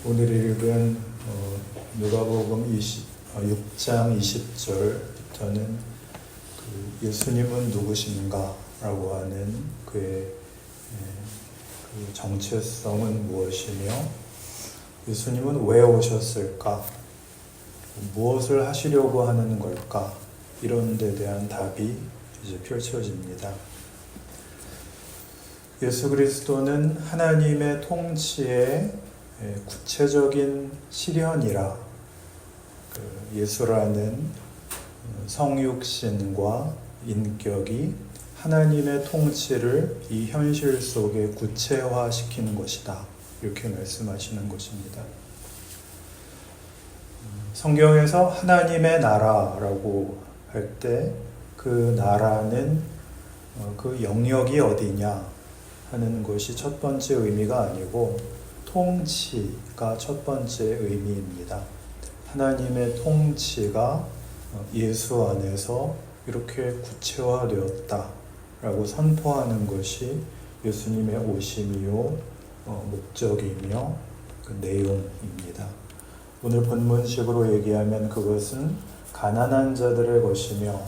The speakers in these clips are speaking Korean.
오늘 읽은 누가복음 6장 20절부터는 예수님은 누구신가? 라고 하는 그의 그 정체성은 무엇이며 예수님은 왜 오셨을까? 무엇을 하시려고 하는 걸까? 이런 데 대한 답이 이제 펼쳐집니다. 예수 그리스도는 하나님의 통치의 구체적인 실현이라 예수라는 성육신과 인격이 하나님의 통치를 이 현실 속에 구체화시키는 것이다. 이렇게 말씀하시는 것입니다. 성경에서 하나님의 나라라고 할 때 그 나라는 그 영역이 어디냐 하는 것이 첫 번째 의미가 아니고 통치가 첫 번째 의미입니다. 하나님의 통치가 예수 안에서 이렇게 구체화되었다 라고 선포하는 것이 예수님의 오심이요 목적이며 그 내용입니다. 오늘 본문식으로 얘기하면 그것은 가난한 자들의 것이며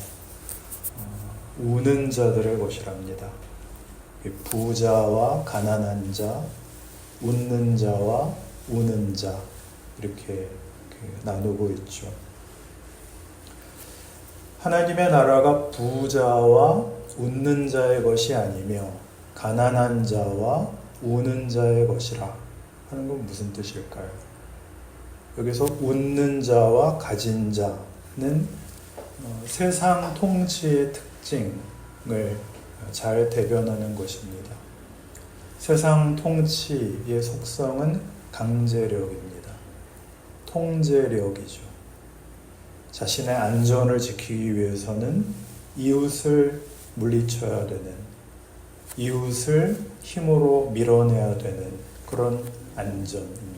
우는 자들의 것이랍니다. 부자와 가난한 자, 웃는 자와 우는 자 이렇게 나누고 있죠. 하나님의 나라가 부자와 웃는 자의 것이 아니며 가난한 자와 우는 자의 것이라 하는 건 무슨 뜻일까요? 여기서 웃는 자와 가진 자는 세상 통치의 특징을 잘 대변하는 것입니다. 세상 통치의 속성은 강제력입니다. 통제력이죠. 자신의 안전을 지키기 위해서는 이웃을 물리쳐야 되는, 이웃을 힘으로 밀어내야 되는 그런 안전입니다.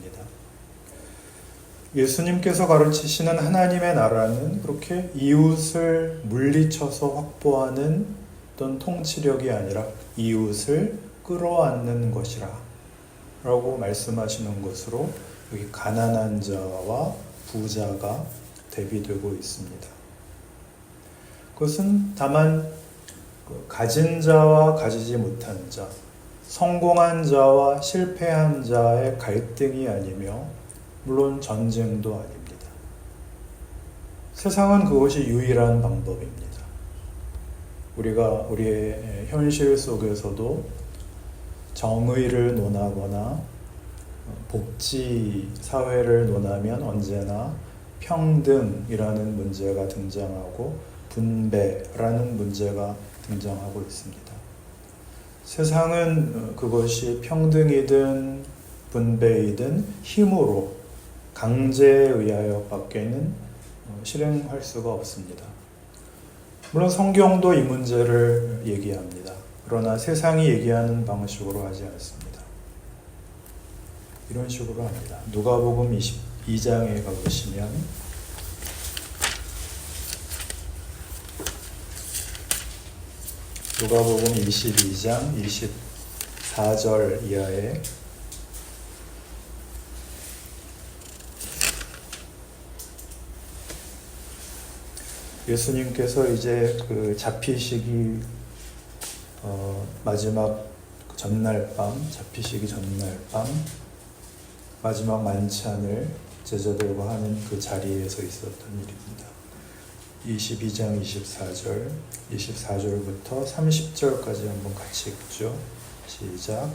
예수님께서 가르치시는 하나님의 나라는 그렇게 이웃을 물리쳐서 확보하는 어떤 통치력이 아니라 이웃을 끌어안는 것이라 라고 말씀하시는 것으로 여기 가난한 자와 부자가 대비되고 있습니다. 그것은 다만 가진 자와 가지지 못한 자, 성공한 자와 실패한 자의 갈등이 아니며 물론 전쟁도 아닙니다. 세상은 그것이 유일한 방법입니다. 우리가 우리의 현실 속에서도 정의를 논하거나 복지 사회를 논하면 언제나 평등이라는 문제가 등장하고 분배라는 문제가 등장하고 있습니다. 세상은 그것이 평등이든 분배이든 힘으로 강제에 의하여 밖에는 실행할 수가 없습니다. 물론 성경도 이 문제를 얘기합니다. 그러나 세상이 얘기하는 방식으로 하지 않습니다. 이런 식으로 합니다. 누가복음 22장에 가보시면 누가복음 22장 24절 이하에 예수님께서 이제 그 잡히시기 마지막 전날 밤, 잡히시기 전날 밤 마지막 만찬을 제자들과 하는 그 자리에서 있었던 일입니다. 22장 24절부터 30절까지 한번 같이 읽죠. 시작.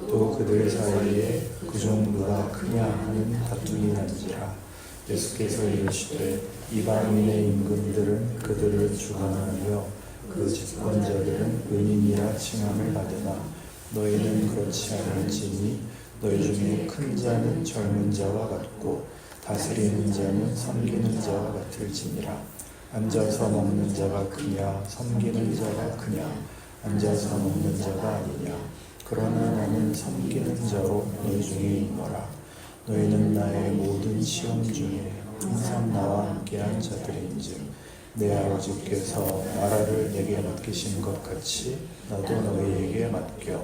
또 그들 사이에 그중 누가 크냐 하는 다툼이 난지라 예수께서 이르시되 이방인의 임금들은 그들을 주관하며 그 집권자들은 은인이라 칭함을 받으나 너희는 그렇지 않을지니 너희 중에 큰 자는 젊은 자와 같고 다스리는 자는 섬기는 자와 같을지니라. 앉아서 먹는 자가 크냐 섬기는 자가 크냐 앉아서 먹는 자가 아니냐. 그러나 나는 섬기는 자로 너희 중에 있노라. 너희는 나의 모든 시험 중에 항상 나와 함께한 자들인즉 내 아버지께서 나라를 내게 맡기신 것 같이 나도 너희에게 맡겨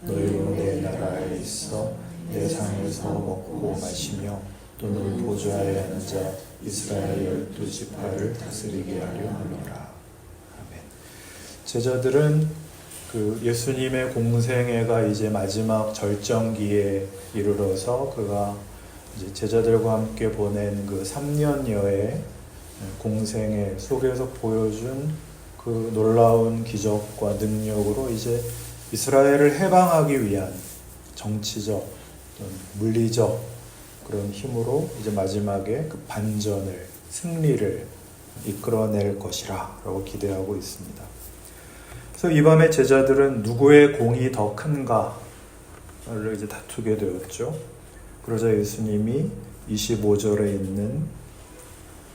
너희로 내 나라에 있어 내 상에서 먹고 마시며 또는 보좌에 앉아 이스라엘 12지파를 다스리게 하려 함이라. 아멘. 제자들은 그 예수님의 공생애가 이제 마지막 절정기에 이르러서 그가 이제 제자들과 함께 보낸 그 3년여의 공생애 속에서 보여준 그 놀라운 기적과 능력으로 이제 이스라엘을 해방하기 위한 정치적, 물리적 그런 힘으로 이제 마지막에 그 반전을, 승리를 이끌어낼 것이라 라고 기대하고 있습니다. 그래서 이 밤에 제자들은 누구의 공이 더 큰가를 이제 다투게 되었죠. 그러자 예수님이 25절에 있는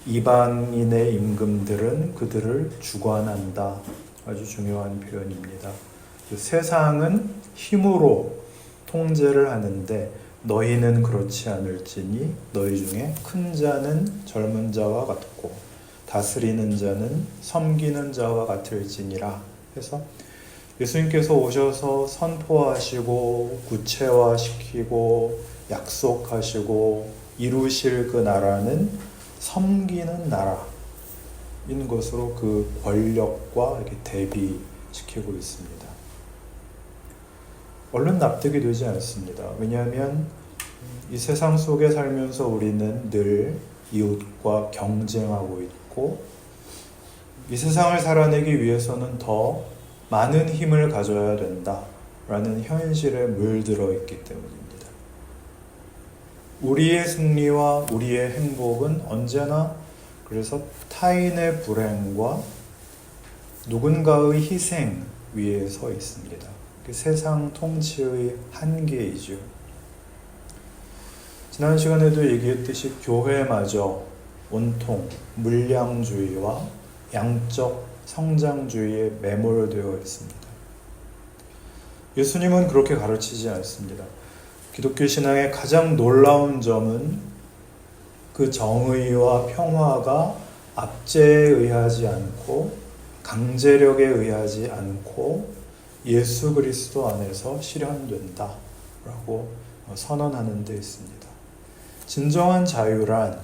이방인의 임금들은 그들을 주관한다. 아주 중요한 표현입니다. 세상은 힘으로 통제를 하는데 너희는 그렇지 않을지니 너희 중에 큰 자는 젊은 자와 같고 다스리는 자는 섬기는 자와 같을지니라 해서 예수님께서 오셔서 선포하시고 구체화시키고 약속하시고 이루실 그 나라는 섬기는 나라인 것으로 그 권력과 이렇게 대비시키고 있습니다. 얼른 납득이 되지 않습니다. 왜냐하면 이 세상 속에 살면서 우리는 늘 이웃과 경쟁하고 있고 이 세상을 살아내기 위해서는 더 많은 힘을 가져야 된다라는 현실에 물들어 있기 때문입니다. 우리의 승리와 우리의 행복은 언제나 그래서 타인의 불행과 누군가의 희생 위에 서 있습니다. 세상 통치의 한계이죠. 지난 시간에도 얘기했듯이 교회마저 온통 물량주의와 양적 성장주의에 매몰되어 있습니다. 예수님은 그렇게 가르치지 않습니다. 기독교 신앙의 가장 놀라운 점은 그 정의와 평화가 압제에 의하지 않고 강제력에 의하지 않고 예수 그리스도 안에서 실현된다라고 선언하는 데 있습니다. 진정한 자유란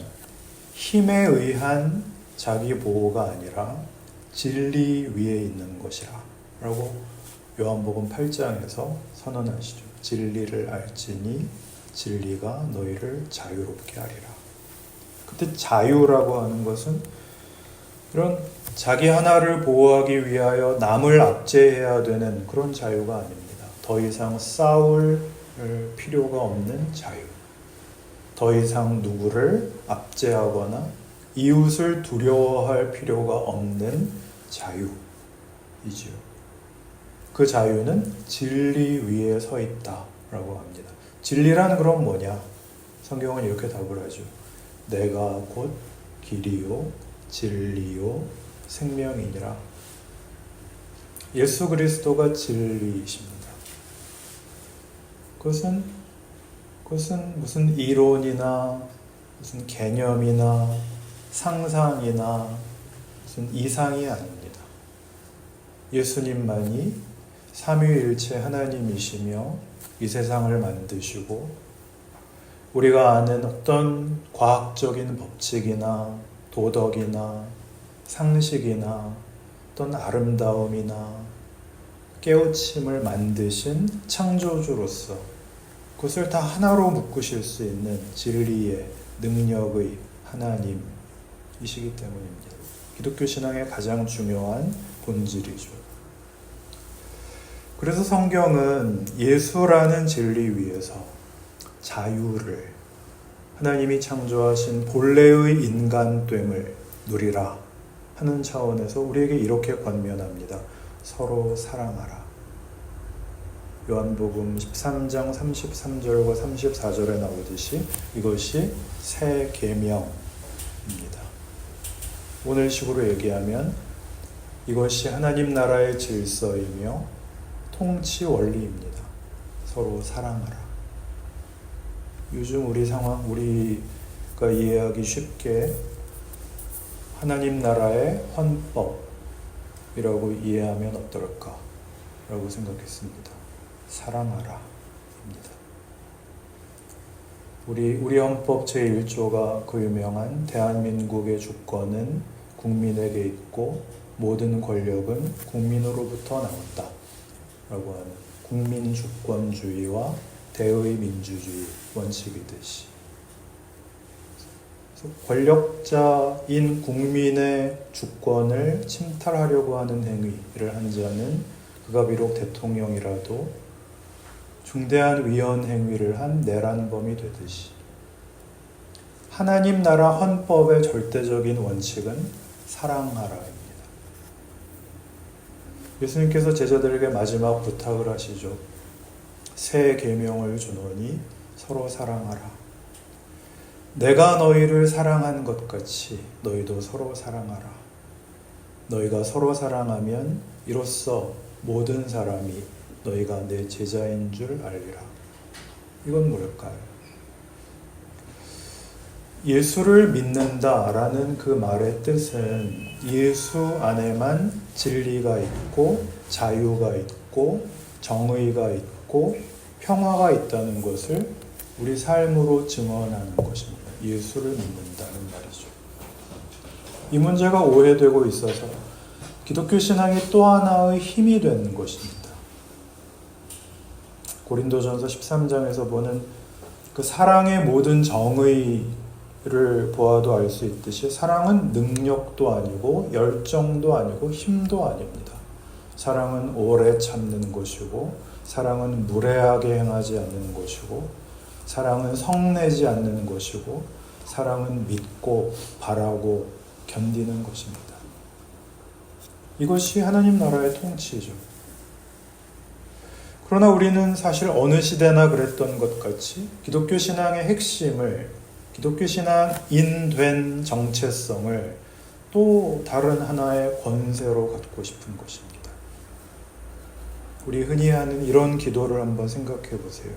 힘에 의한 자기 보호가 아니라 진리 위에 있는 것이라 라고 요한복음 8장에서 선언하시죠. 진리를 알지니 진리가 너희를 자유롭게 하리라. 그때 자유라고 하는 것은 이런 자기 하나를 보호하기 위하여 남을 압제해야 되는 그런 자유가 아닙니다. 더 이상 싸울 필요가 없는 자유. 더 이상 누구를 압제하거나 이웃을 두려워할 필요가 없는 자유이지요. 그 자유는 진리 위에 서 있다라고 합니다. 진리란 그럼 뭐냐? 성경은 이렇게 답을 하죠. 내가 곧 길이요 진리요 생명이니라. 예수 그리스도가 진리이십니다. 그것은 무슨 이론이나 무슨 개념이나 상상이나 무슨 이상이 아닙니다. 예수님만이 삼위일체 하나님이시며 이 세상을 만드시고 우리가 아는 어떤 과학적인 법칙이나 도덕이나 상식이나 어떤 아름다움이나 깨우침을 만드신 창조주로서 그것을 다 하나로 묶으실 수 있는 진리의 능력의 하나님이시기 때문입니다. 기독교 신앙의 가장 중요한 본질이죠. 그래서 성경은 예수라는 진리 위에서 자유를 하나님이 창조하신 본래의 인간됨을 누리라 하는 차원에서 우리에게 이렇게 권면합니다. 서로 사랑하라. 요한복음 13장 33절과 34절에 나오듯이 이것이 새 계명입니다. 오늘식으로 얘기하면 이것이 하나님 나라의 질서이며 통치 원리입니다. 서로 사랑하라. 요즘 우리 상황, 우리가 이해하기 쉽게 하나님 나라의 헌법이라고 이해하면 어떨까? 라고 생각했습니다. 사랑하라 입니다. 우리 헌법 제1조가 그 유명한 대한민국의 주권은 국민에게 있고 모든 권력은 국민으로부터 나온다 라고 하는 국민주권주의와 대의민주주의 원칙이듯이 권력자인 국민의 주권을 침탈하려고 하는 행위를 한 자는 그가 비록 대통령이라도 중대한 위헌 행위를 한 내란범이 되듯이 하나님 나라 헌법의 절대적인 원칙은 사랑하라입니다. 예수님께서 제자들에게 마지막 부탁을 하시죠. 새 계명을 주노니 서로 사랑하라. 내가 너희를 사랑한 것 같이 너희도 서로 사랑하라. 너희가 서로 사랑하면 이로써 모든 사람이 너희가 내 제자인 줄 알리라. 이건 뭘까요? 예수를 믿는다라는 그 말의 뜻은 예수 안에만 진리가 있고 자유가 있고 정의가 있고 평화가 있다는 것을 우리 삶으로 증언하는 것입니다. 예수를 믿는다는 말이죠. 이 문제가 오해되고 있어서 기독교 신앙이 또 하나의 힘이 되는 것입니다. 고린도전서 13장에서 보는 그 사랑의 모든 정의를 보아도 알 수 있듯이 사랑은 능력도 아니고 열정도 아니고 힘도 아닙니다. 사랑은 오래 참는 것이고 사랑은 무례하게 행하지 않는 것이고 사랑은 성내지 않는 것이고 사랑은 믿고 바라고 견디는 것입니다. 이것이 하나님 나라의 통치죠. 그러나 우리는 사실 어느 시대나 그랬던 것 같이 기독교 신앙의 핵심을, 기독교 신앙인 된 정체성을 또 다른 하나의 권세로 갖고 싶은 것입니다. 우리 흔히 하는 이런 기도를 한번 생각해 보세요.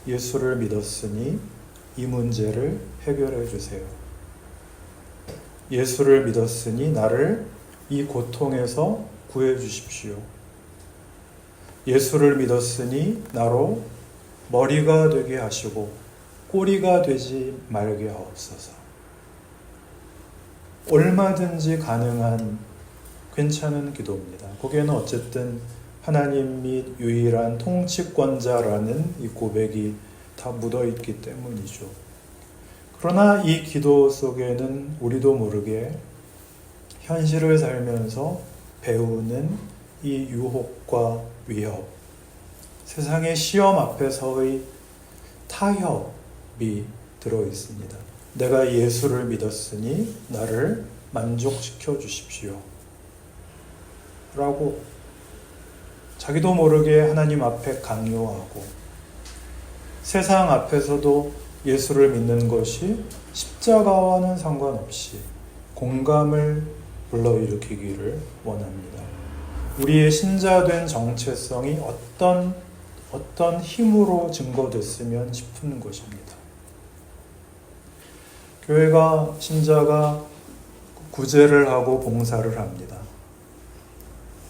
예수를 믿었으니 이 문제를 해결해 주세요. 예수를 믿었으니 나를 이 고통에서 구해 주십시오. 예수를 믿었으니 나로 머리가 되게 하시고 꼬리가 되지 말게 하옵소서. 얼마든지 가능한 괜찮은 기도입니다. 거기에는 어쨌든 하나님 및 유일한 통치권자라는 이 고백이 다 묻어있기 때문이죠. 그러나 이 기도 속에는 우리도 모르게 현실을 살면서 배우는 이 유혹과 위협, 세상의 시험 앞에서의 타협이 들어있습니다. 내가 예수를 믿었으니 나를 만족시켜 주십시오. 라고 자기도 모르게 하나님 앞에 강요하고 세상 앞에서도 예수를 믿는 것이 십자가와는 상관없이 공감을 불러일으키기를 원합니다. 우리의 신자된 정체성이 어떤 힘으로 증거됐으면 싶은 것입니다. 교회가, 신자가 구제를 하고 봉사를 합니다.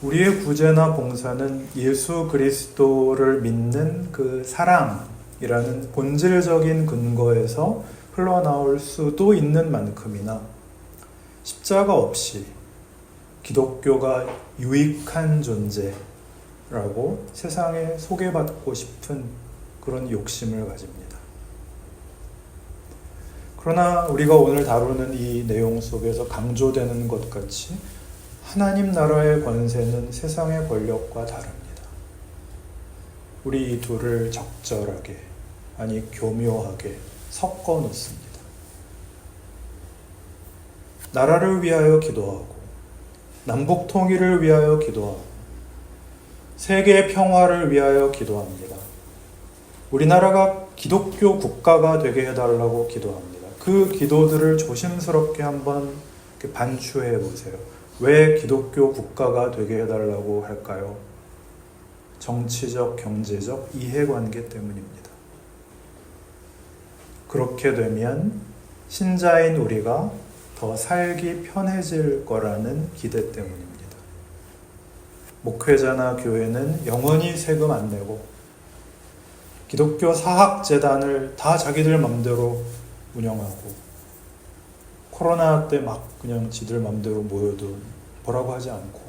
우리의 구제나 봉사는 예수 그리스도를 믿는 그 사랑이라는 본질적인 근거에서 흘러나올 수도 있는 만큼이나 십자가 없이 기독교가 유익한 존재라고 세상에 소개받고 싶은 그런 욕심을 가집니다. 그러나 우리가 오늘 다루는 이 내용 속에서 강조되는 것 같이 하나님 나라의 권세는 세상의 권력과 다릅니다. 우리 이 둘을 적절하게, 아니 교묘하게 섞어 놓습니다. 나라를 위하여 기도하고 남북 통일을 위하여 기도하고 세계 평화를 위하여 기도합니다. 우리나라가 기독교 국가가 되게 해달라고 기도합니다. 그 기도들을 조심스럽게 한번 반추해 보세요. 왜 기독교 국가가 되게 해달라고 할까요? 정치적, 경제적 이해관계 때문입니다. 그렇게 되면 신자인 우리가 더 살기 편해질 거라는 기대 때문입니다. 목회자나 교회는 영원히 세금 안 내고 기독교 사학재단을 다 자기들 맘대로 운영하고 코로나 때 막 그냥 지들 맘대로 모여도 뭐라고 하지 않고,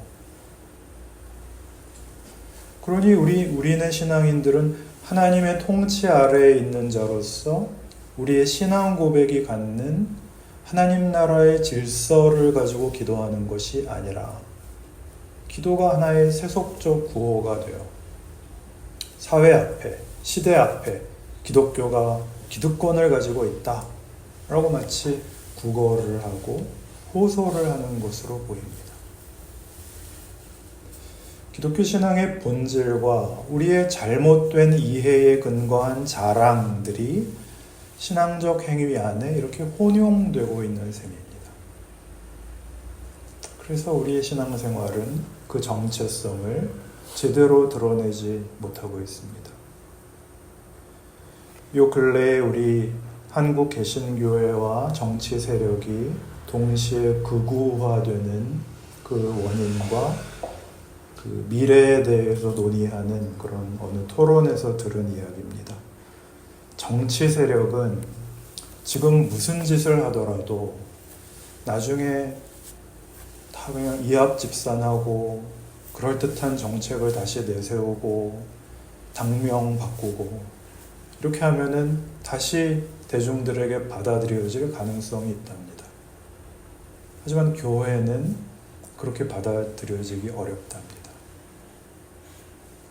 그러니 우리는 신앙인들은 하나님의 통치 아래에 있는 자로서 우리의 신앙 고백이 갖는 하나님 나라의 질서를 가지고 기도하는 것이 아니라 기도가 하나의 세속적 구호가 되어 사회 앞에, 시대 앞에 기독교가 기득권을 가지고 있다 라고 마치 구걸을 하고 호소를 하는 것으로 보입니다. 기독교 신앙의 본질과 우리의 잘못된 이해에 근거한 자랑들이 신앙적 행위 안에 이렇게 혼용되고 있는 셈입니다. 그래서 우리의 신앙생활은 그 정체성을 제대로 드러내지 못하고 있습니다. 요 근래에 우리 한국 개신교회와 정치 세력이 동시에 극우화되는 그 원인과 그 미래에 대해서 논의하는 그런 어느 토론에서 들은 이야기입니다. 정치 세력은 지금 무슨 짓을 하더라도 나중에 다 그냥 이합집산하고 그럴듯한 정책을 다시 내세우고 당명 바꾸고 이렇게 하면은 다시 대중들에게 받아들여질 가능성이 있답니다. 하지만 교회는 그렇게 받아들여지기 어렵답니다.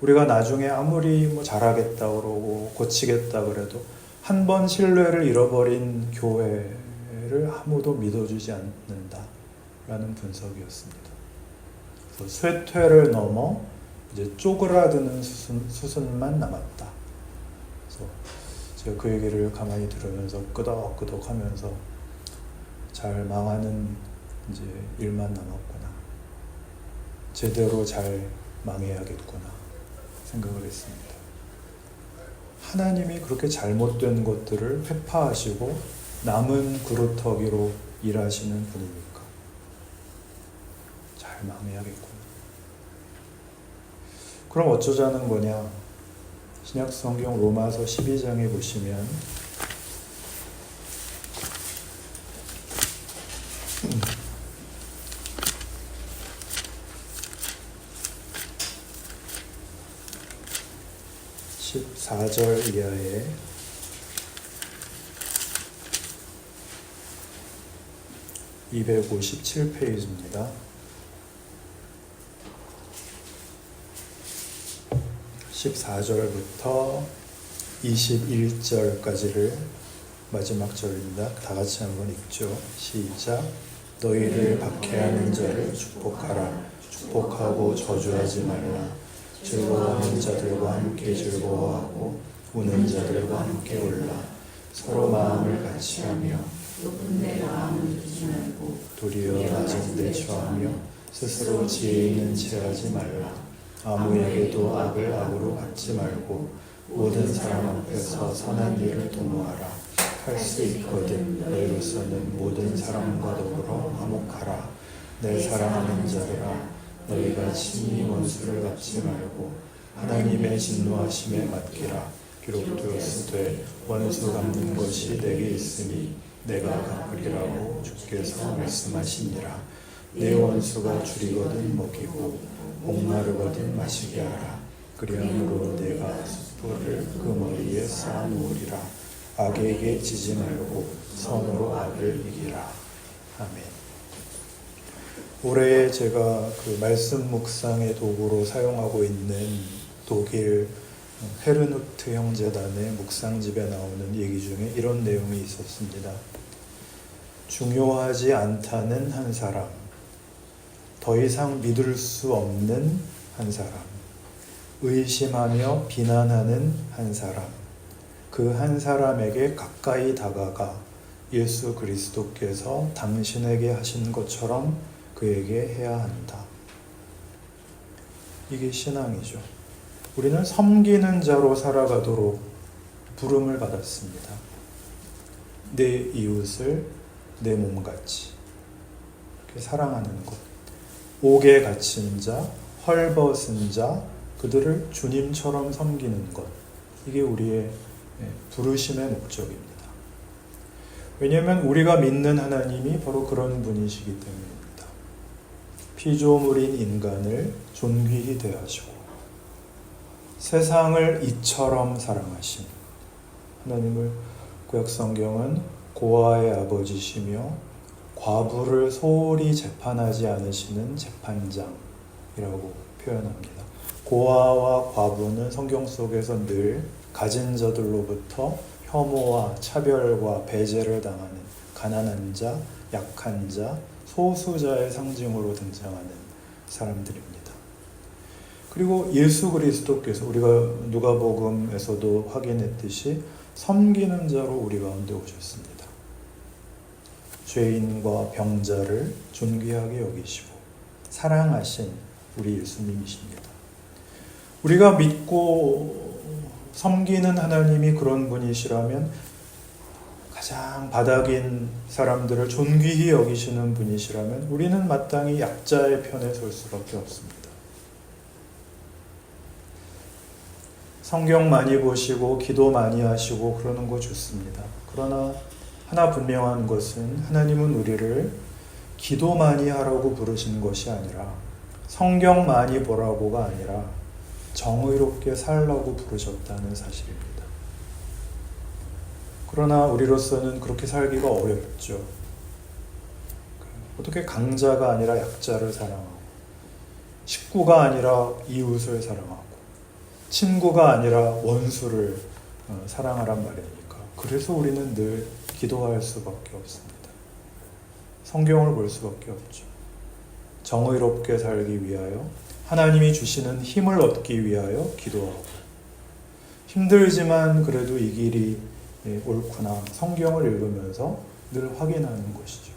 우리가 나중에 아무리 뭐 잘하겠다 그러고 고치겠다 그래도 한 번 신뢰를 잃어버린 교회를 아무도 믿어주지 않는다라는 분석이었습니다. 그래서 쇠퇴를 넘어 이제 쪼그라드는 수순만 남았다. 그래서 제가 그 얘기를 가만히 들으면서 끄덕끄덕하면서 잘 망하는 이제 일만 남았구나. 제대로 잘 망해야겠구나 생각을 했습니다. 하나님이 그렇게 잘못된 것들을 회파하시고 남은 그루터기로 일하시는 분이니까 잘 망해야겠구나. 그럼 어쩌자는 거냐? 신약성경 로마서 12장에 보시면 14절 이하에 (257페이지입니다) 14절부터 21절까지를 마지막 절입니다. 다 같이 한번 읽죠. 시작. 너희를 박해하는 자를 축복하라. 축복하고 저주하지 말라. 즐거워하는 자들과 함께 즐거워하고 우는 자들과 함께 울라. 서로 마음을 같이 하며 높은 데 마음을 두지 말고 도리어 낮은 데 처하며 스스로 지혜 있는 체하지 말라. 아무에게도 악을 악으로 갚지 말고 모든 사람 앞에서 선한 일을 도모하라. 할 수 있거든 너희로서는 모든 사람과 더불어 화목하라. 내 사랑하는 자들아, 너희가 친히 원수를 갚지 말고 하나님의 진노하심에 맡기라. 기록되었으되 원수 갚는 것이 내게 있으니 내가 갚으리라고 주께서 말씀하시니라. 내 원수가 줄이거든 먹이고 목마르거든 마시게 하라. 그리함으로 내가 숯불을 그 머리에 쌓아놓으리라. 악에게 지지 말고 선으로 악을 이기라. 아멘. 올해 제가 그 말씀 묵상의 도구로 사용하고 있는 독일 헤르누트 형제단의 묵상집에 나오는 얘기 중에 이런 내용이 있었습니다. 중요하지 않다는 한 사람, 더 이상 믿을 수 없는 한 사람, 의심하며 비난하는 한 사람, 그 한 사람에게 가까이 다가가 예수 그리스도께서 당신에게 하신 것처럼 그에게 해야 한다. 이게 신앙이죠. 우리는 섬기는 자로 살아가도록 부름을 받았습니다. 내 이웃을 내 몸같이 이렇게 사랑하는 것. 옥에 갇힌 자, 헐벗은 자, 그들을 주님처럼 섬기는 것. 이게 우리의 부르심의 목적입니다. 왜냐하면 우리가 믿는 하나님이 바로 그런 분이시기 때문입니다. 피조물인 인간을 존귀히 대하시고 세상을 이처럼 사랑하신 하나님을 구약성경은 고아의 아버지시며 과부를 소홀히 재판하지 않으시는 재판장이라고 표현합니다. 고아와 과부는 성경 속에서 늘 가진 자들로부터 혐오와 차별과 배제를 당하는 가난한 자, 약한 자, 소수자의 상징으로 등장하는 사람들입니다. 그리고 예수 그리스도께서 우리가 누가복음에서도 확인했듯이 섬기는 자로 우리 가운데 오셨습니다. 죄인과 병자를 존귀하게 여기시고 사랑하신 우리 예수님이십니다. 우리가 믿고 섬기는 하나님이 그런 분이시라면 가장 바닥인 사람들을 존귀히 여기시는 분이시라면 우리는 마땅히 약자의 편에 설 수밖에 없습니다. 성경 많이 보시고 기도 많이 하시고 그러는 거 좋습니다. 그러나 하나 분명한 것은 하나님은 우리를 기도 많이 하라고 부르신 것이 아니라 성경 많이 보라고가 아니라 정의롭게 살라고 부르셨다는 사실입니다. 그러나 우리로서는 그렇게 살기가 어렵죠. 어떻게 강자가 아니라 약자를 사랑하고 식구가 아니라 이웃을 사랑하고 친구가 아니라 원수를 사랑하란 말이니까. 그래서 우리는 늘 기도할 수밖에 없습니다. 성경을 볼 수밖에 없죠. 정의롭게 살기 위하여 하나님이 주시는 힘을 얻기 위하여 기도하고 힘들지만 그래도 이 길이 옳구나 성경을 읽으면서 늘 확인하는 것이죠.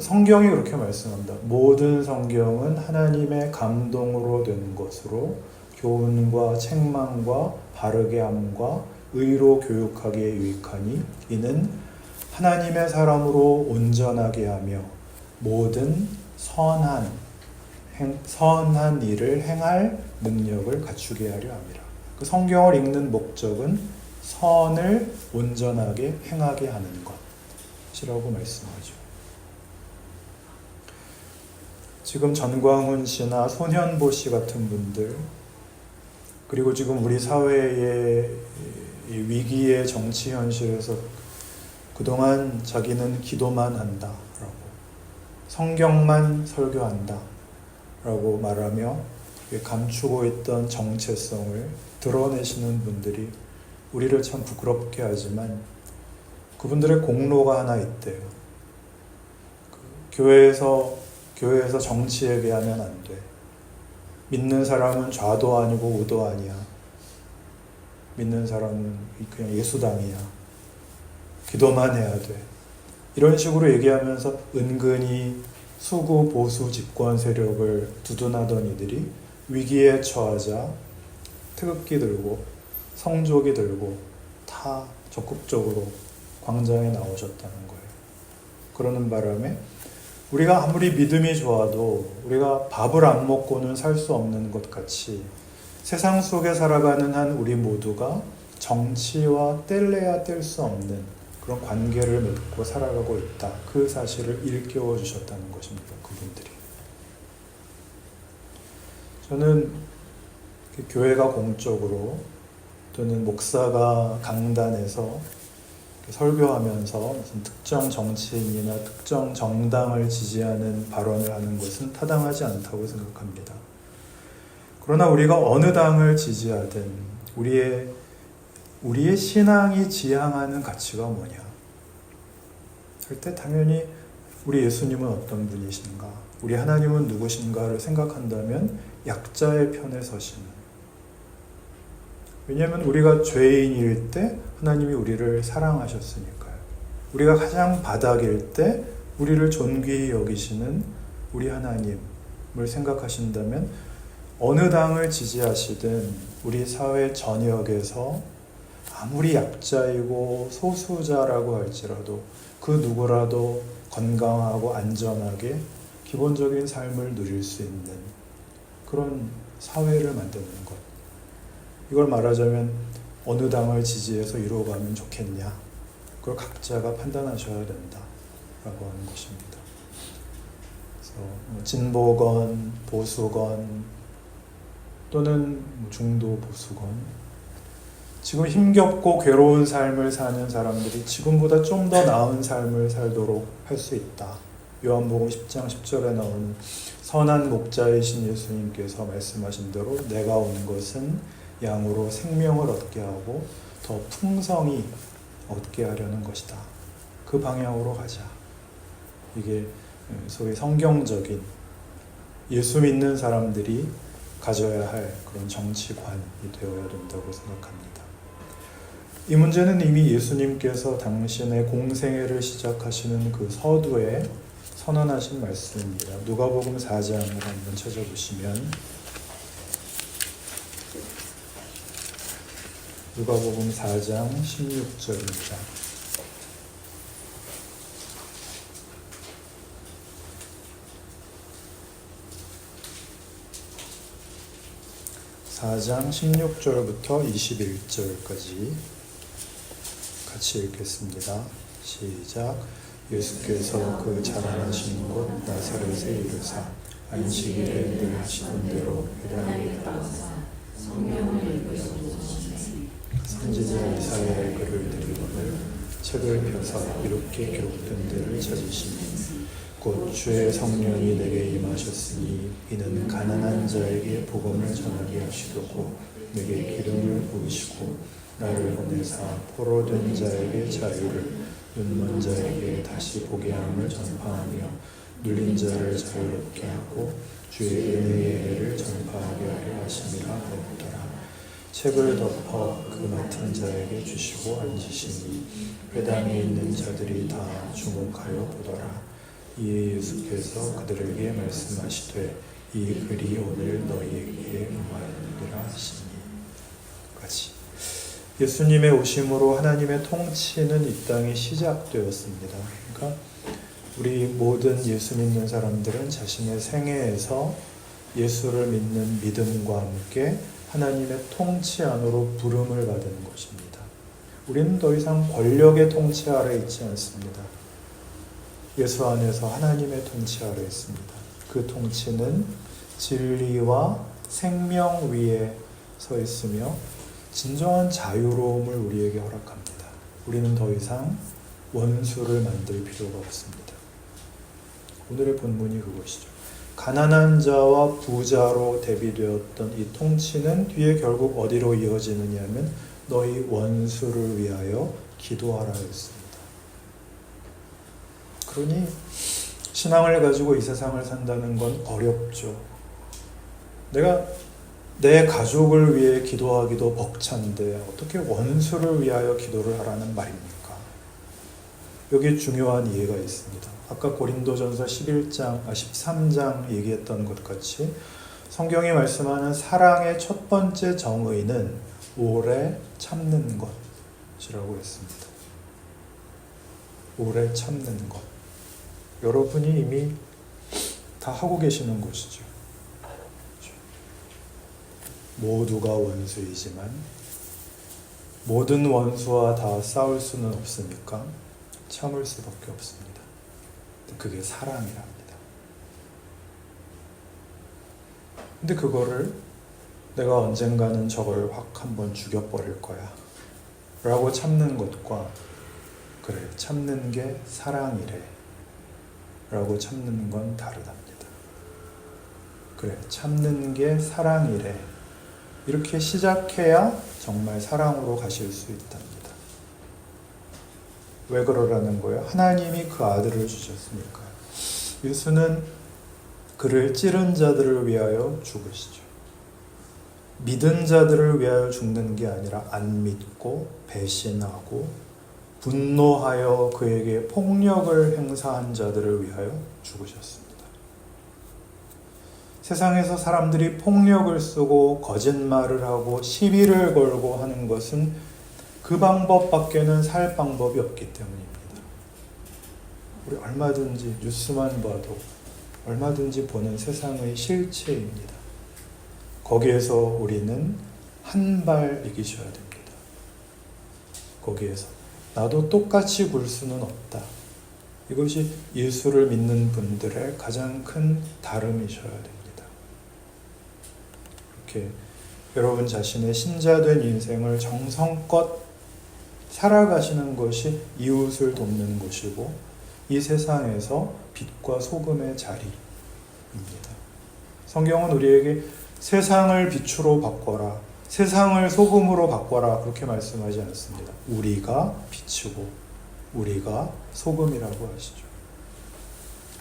성경이 그렇게 말씀합니다. 모든 성경은 하나님의 감동으로 된 것으로 교훈과 책망과 바르게 함과 의로 교육하기에 유익하니 이는 하나님의 사람으로 온전하게 하며 모든 선한 일을 행할 능력을 갖추게 하려 함이라. 그 성경을 읽는 목적은 선을 온전하게 행하게 하는 것이라고 말씀하죠. 지금 전광훈 씨나 손현보 씨 같은 분들, 그리고 지금 우리 사회의 위기의 정치 현실에서 그동안 자기는 기도만 한다라고, 성경만 설교한다라고 말하며 감추고 있던 정체성을 드러내시는 분들이 우리를 참 부끄럽게 하지만 그분들의 공로가 하나 있대요. 교회에서 정치 얘기하면 안 돼. 믿는 사람은 좌도 아니고 우도 아니야. 믿는 사람은 그냥 예수당이야. 기도만 해야 돼. 이런 식으로 얘기하면서 은근히 수구 보수 집권 세력을 두둔하던 이들이 위기에 처하자 태극기 들고 성조기 들고 다 적극적으로 광장에 나오셨다는 거예요. 그러는 바람에 우리가 아무리 믿음이 좋아도 우리가 밥을 안 먹고는 살 수 없는 것 같이 세상 속에 살아가는 한 우리 모두가 정치와 뗄래야 뗄 수 없는 그런 관계를 맺고 살아가고 있다. 그 사실을 일깨워 주셨다는 것입니다. 그분들이. 저는 교회가 공적으로 또는 목사가 강단에서 설교하면서 무슨 특정 정치인이나 특정 정당을 지지하는 발언을 하는 것은 타당하지 않다고 생각합니다. 그러나 우리가 어느 당을 지지하든 우리의 신앙이 지향하는 가치가 뭐냐 할 때 당연히 우리 예수님은 어떤 분이신가, 우리 하나님은 누구신가를 생각한다면 약자의 편에 서시는, 왜냐하면 우리가 죄인일 때 하나님이 우리를 사랑하셨으니까요. 우리가 가장 바닥일 때 우리를 존귀히 여기시는 우리 하나님을 생각하신다면 어느 당을 지지하시든 우리 사회 전역에서 아무리 약자이고 소수자라고 할지라도 그 누구라도 건강하고 안전하게 기본적인 삶을 누릴 수 있는 그런 사회를 만드는 것. 이걸 말하자면 어느 당을 지지해서 이루어가면 좋겠냐, 그걸 각자가 판단하셔야 된다 라고 하는 것입니다. 그래서 진보건 보수건 또는 중도 보수건, 지금 힘겹고 괴로운 삶을 사는 사람들이 지금보다 좀 더 나은 삶을 살도록 할 수 있다. 요한복음 10장 10절에 나오는 선한 목자이신 예수님께서 말씀하신 대로 내가 온 것은 양으로 생명을 얻게 하고 더 풍성히 얻게 하려는 것이다. 그 방향으로 가자. 이게 소위 성경적인 예수 믿는 사람들이 가져야 할 그런 정치관이 되어야 된다고 생각합니다. 이 문제는 이미 예수님께서 당신의 공생애를 시작하시는 그 서두에 선언하신 말씀입니다. 누가복음 4장을 한번 찾아보시면, 누가복음 4장 16절입니다. (4장) 16절부터 21절까지 같이 읽겠습니다. 시작. 예수께서 그 자라나신 곳 나사렛에 이르사 안식일에 늘 하시던 대로 회당에 따라서 성경을 읽으시고 선지자 이사야의 글을 들이거늘 책을 펴사 이렇게 기록된 데를 찾으시니 곧 주의 성령이 내게 임하셨으니 이는 가난한 자에게 복음을 전하게 하시려고 내게 기름을 부으시고 나를 보내사 포로된 자에게 자유를, 눈먼 자에게 다시 보게 함을 전파하며 눌린 자를 자유롭게 하고 주의 은혜의 해를 전파하게 하려 하심이라 하였더라. 책을 덮어 그 맡은 자에게 주시고 앉으시니 회당에 있는 자들이 다 주목하여 보더라. 이에 예수께서 그들에게 말씀하시되 이 글이 오늘 너희에게 응하였느니라 하시니. 같이 예수님의 오심으로 하나님의 통치는 이 땅에 시작되었습니다. 그러니까 우리 모든 예수 믿는 사람들은 자신의 생애에서 예수를 믿는 믿음과 함께 하나님의 통치 안으로 부름을 받은 것입니다. 우리는 더 이상 권력의 통치 아래 있지 않습니다. 예수 안에서 하나님의 통치 아래 있습니다. 그 통치는 진리와 생명 위에 서 있으며 진정한 자유로움을 우리에게 허락합니다. 우리는 더 이상 원수를 만들 필요가 없습니다. 오늘의 본문이 그것이죠. 가난한 자와 부자로 대비되었던 이 통치는 뒤에 결국 어디로 이어지느냐 하면 너희 원수를 위하여 기도하라 했습니다. 그러니 신앙을 가지고 이 세상을 산다는 건 어렵죠. 내가 내 가족을 위해 기도하기도 벅찬데 어떻게 원수를 위하여 기도를 하라는 말입니까? 여기에 중요한 이해가 있습니다. 아까 고린도전서 13장 얘기했던 것 같이 성경이 말씀하는 사랑의 첫 번째 정의는 오래 참는 것이라고 했습니다. 오래 참는 것. 여러분이 이미 다 하고 계시는 것이죠. 모두가 원수이지만 모든 원수와 다 싸울 수는 없으니까 참을 수밖에 없습니다. 그게 사랑이랍니다. 근데 그거를 내가 언젠가는 저걸 확 한번 죽여버릴 거야 라고 참는 것과 그래 참는 게 사랑이래 라고 참는 건 다르답니다. 그래 참는 게 사랑이래 이렇게 시작해야 정말 사랑으로 가실 수 있답니다. 왜 그러라는 거예요? 하나님이 그 아들을 주셨으니까요. 예수는 그를 찌른 자들을 위하여 죽으시죠. 믿은 자들을 위하여 죽는 게 아니라 안 믿고 배신하고 분노하여 그에게 폭력을 행사한 자들을 위하여 죽으셨습니다. 세상에서 사람들이 폭력을 쓰고 거짓말을 하고 시비를 걸고 하는 것은 그 방법밖에는 살 방법이 없기 때문입니다. 우리 얼마든지 뉴스만 봐도 얼마든지 보는 세상의 실체입니다. 거기에서 우리는 한 발 이기셔야 됩니다. 거기에서 나도 똑같이 굴 수는 없다. 이것이 예수를 믿는 분들의 가장 큰 다름이셔야 됩니다. 이렇게 여러분 자신의 신자된 인생을 정성껏 살아가시는 것이 이웃을 돕는 것이고 이 세상에서 빛과 소금의 자리입니다. 성경은 우리에게 세상을 빛으로 바꿔라, 세상을 소금으로 바꿔라 그렇게 말씀하지 않습니다. 우리가 빛이고 우리가 소금이라고 하시죠.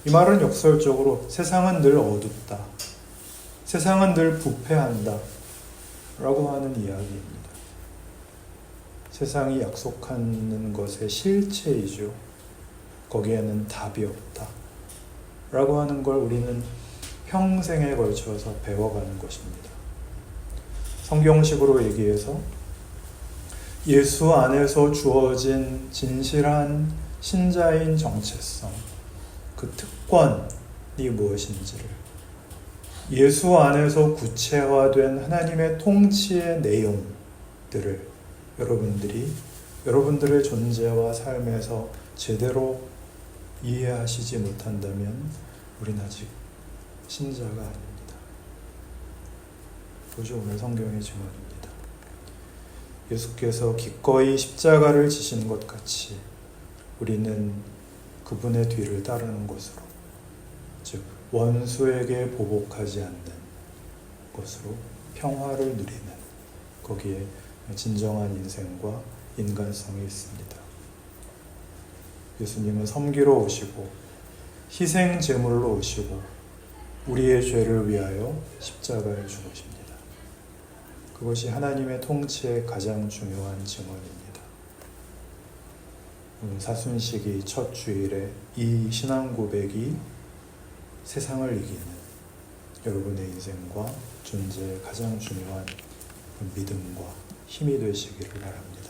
이 말은 역설적으로 세상은 늘 어둡다, 세상은 늘 부패한다 라고 하는 이야기입니다. 세상이 약속하는 것의 실체이죠. 거기에는 답이 없다 라고 하는 걸 우리는 평생에 걸쳐서 배워가는 것입니다. 성경식으로 얘기해서 예수 안에서 주어진 진실한 신자인 정체성, 그 특권이 무엇인지를, 예수 안에서 구체화된 하나님의 통치의 내용들을 여러분들의 존재와 삶에서 제대로 이해하시지 못한다면 우린 아직 신자가 아닙니다. 그것이 오늘 성경의 증언입니다. 예수께서 기꺼이 십자가를 지신 것 같이 우리는 그분의 뒤를 따르는 것으로, 즉 원수에게 보복하지 않는 것으로 평화를 누리는, 거기에 진정한 인생과 인간성이 있습니다. 예수님은 섬기러 오시고 희생 제물로 오시고 우리의 죄를 위하여 십자가에 죽으십니다. 그것이 하나님의 통치의 가장 중요한 증언입니다. 사순식이 첫 주일에 이 신앙 고백이 세상을 이기는 여러분의 인생과 존재의 가장 중요한 믿음과 힘이 되시기를 바랍니다.